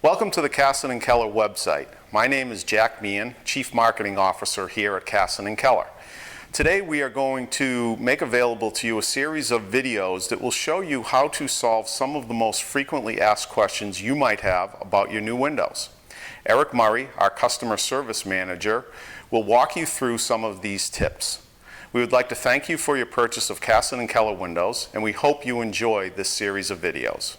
Welcome to the Casson & Keller website. My name is Jack Meehan, Chief Marketing Officer here at Casson & Keller. Today we are going to make available to you a series of videos that will show you how to solve some of the most frequently asked questions you might have about your new windows. Eric Murray, our Customer Service Manager, will walk you through some of these tips. We would like to thank you for your purchase of Casson & Keller windows, and we hope you enjoy this series of videos.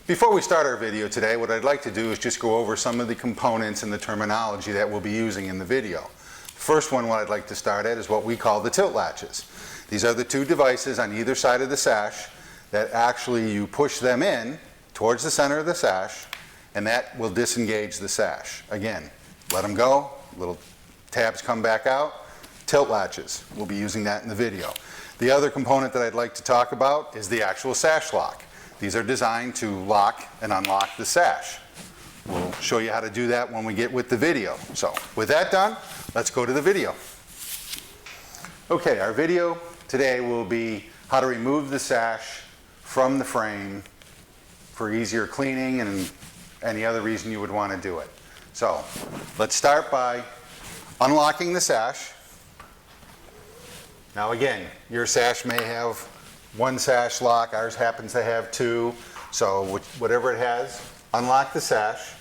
Before we start our video today, what I'd like to do is just go over some of the components and the terminology that we'll be using in the video. The first one, what I'd like to start at, is what we call the tilt latches. These are the two devices on either side of the sash that actually you push them in towards the center of the sash, and that will disengage the sash. Again, let them go, little tabs come back out, tilt latches. We'll be using that in the video. The other component that I'd like to talk about is the actual sash lock. These are designed to lock and unlock the sash. We'll show you how to do that when we get with the video. So with that done, let's go to the video. Okay, our video today will be how to remove the sash from the frame for easier cleaning and any other reason you would want to do it. So let's start by unlocking the sash. Now again, your sash may have one sash lock, ours happens to have two, so whatever it has, unlock the sash.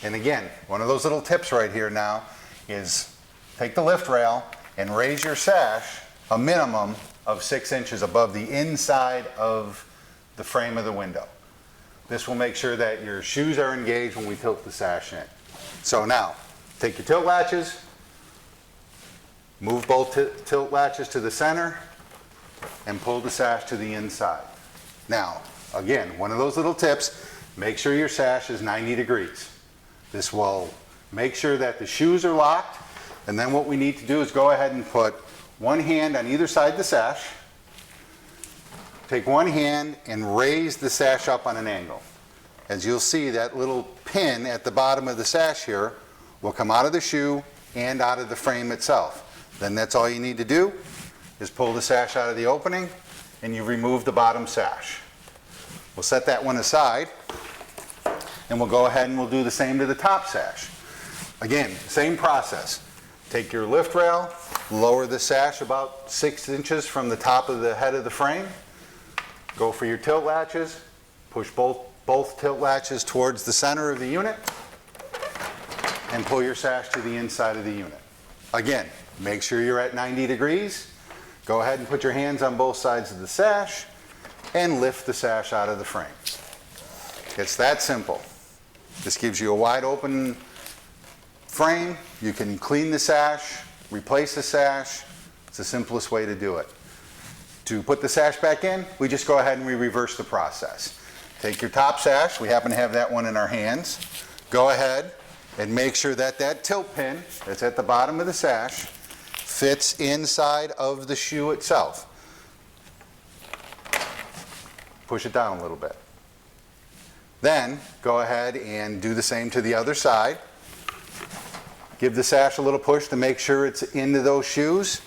And again, one of those little tips right here now is take the lift rail and raise your sash a minimum of 6 inches above the inside of the frame of the window. This will make sure that your shoes are engaged when we tilt the sash in. So now, take your tilt latches, move both tilt latches to the center, and pull the sash to the inside. Now, again, one of those little tips, make sure your sash is 90 degrees. This will make sure that the shoes are locked, and then what we need to do is go ahead and put one hand on either side of the sash, take one hand and raise the sash up on an angle. As you'll see, that little pin at the bottom of the sash here will come out of the shoe and out of the frame itself. Then that's all you need to do is pull the sash out of the opening and you remove the bottom sash. We'll set that one aside and we'll go ahead and we'll do the same to the top sash. Again, same process. Take your lift rail, lower the sash about 6 inches from the top of the head of the frame, go for your tilt latches, push both tilt latches towards the center of the unit, and pull your sash to the inside of the unit. Again, make sure you're at 90 degrees. Go ahead and put your hands on both sides of the sash and lift the sash out of the frame. It's that simple. This gives you a wide open frame. You can clean the sash, replace the sash. It's the simplest way to do it. To put the sash back in, we just go ahead and we reverse the process. Take your top sash, we happen to have that one in our hands. Go ahead and make sure that that tilt pin that's at the bottom of the sash fits inside of the shoe itself. Push it down a little bit. Then go ahead and do the same to the other side. Give the sash a little push to make sure it's into those shoes,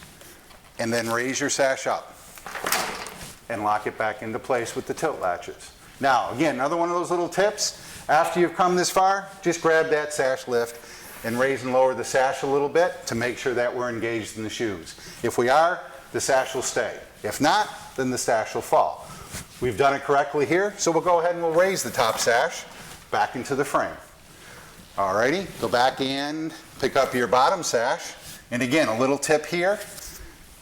and then raise your sash up and lock it back into place with the tilt latches. Now again, another one of those little tips. After you've come this far, just grab that sash lift and raise and lower the sash a little bit to make sure that we're engaged in the shoes. If we are, the sash will stay. If not, then the sash will fall. We've done it correctly here, so we'll go ahead and we'll raise the top sash back into the frame. Alrighty, go back and pick up your bottom sash. And again, a little tip here,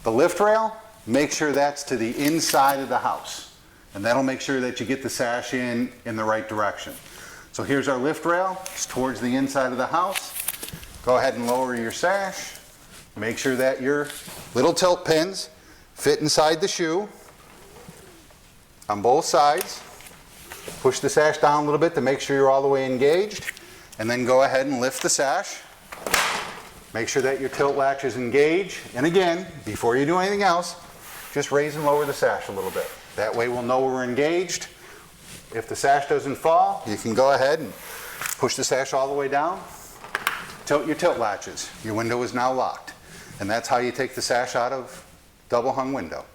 the lift rail, make sure that's to the inside of the house. And that'll make sure that you get the sash in the right direction. So here's our lift rail, it's towards the inside of the house. Go ahead and lower your sash. Make sure that your little tilt pins fit inside the shoe on both sides. Push the sash down a little bit to make sure you're all the way engaged. And then go ahead and lift the sash. Make sure that your tilt latch is engaged. And again, before you do anything else, just raise and lower the sash a little bit. That way we'll know we're engaged. If the sash doesn't fall, you can go ahead and push the sash all the way down. Tilt your tilt latches. Your window is now locked. And that's how you take the sash out of double hung window.